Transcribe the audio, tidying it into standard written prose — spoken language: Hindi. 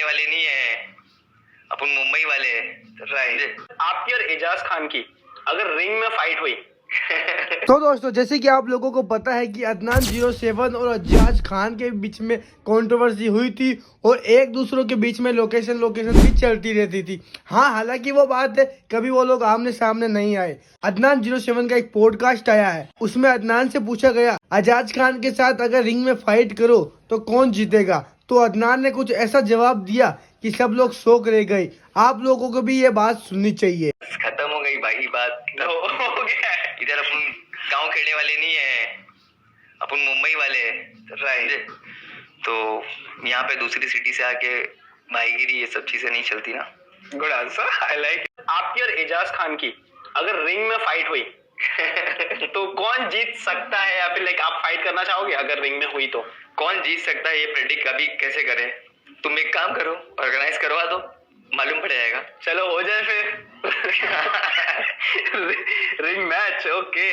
खेलने वाले नहीं है, अपन मुंबई वाले हैं। राइट। आपकी और एजाज खान की अगर रिंग में फाइट हुई तो दोस्तों, जैसे कि आप लोगों को पता है कि अदनान 07 और एजाज खान के बीच में कंट्रोवर्सी हुई थी और एक दूसरों के बीच में लोकेशन भी चलती रहती थी। हाँ, हालांकि वो बात है, कभी वो लोग आमने सामने नहीं आए। अदनान 07 का एक पॉडकास्ट आया है, उसमें अदनान से पूछा गया एजाज खान के साथ अगर रिंग में फाइट करो तो कौन जीतेगा। तो अदनान ने कुछ ऐसा जवाब दिया कि सब लोग शॉक रह गए। आप लोगों को भी ये बात सुननी चाहिए। खत्म हो गई भाई बात। हो गया है। इधर अपन गांव खेलने वाले नहीं है, अपन मुंबई वाले हैं। राइट। तो यहाँ पे दूसरी सिटी से आके भाईगिरी ये सब चीजें नहीं चलती ना। Good answer, I like. आपकी और एजाज खान की अगर रिंग में फाइट हुई तो कौन जीत सकता है, या फिर लाइक आप फाइट करना चाहोगे अगर रिंग में हुई तो? कौन जीत सकता है ये प्रेडिक्ट अभी कैसे करें? तुम एक काम करो, ऑर्गेनाइज करवा दो, मालूम पड़ जाएगा। चलो हो जाए फिर रिंग मैच। ओके।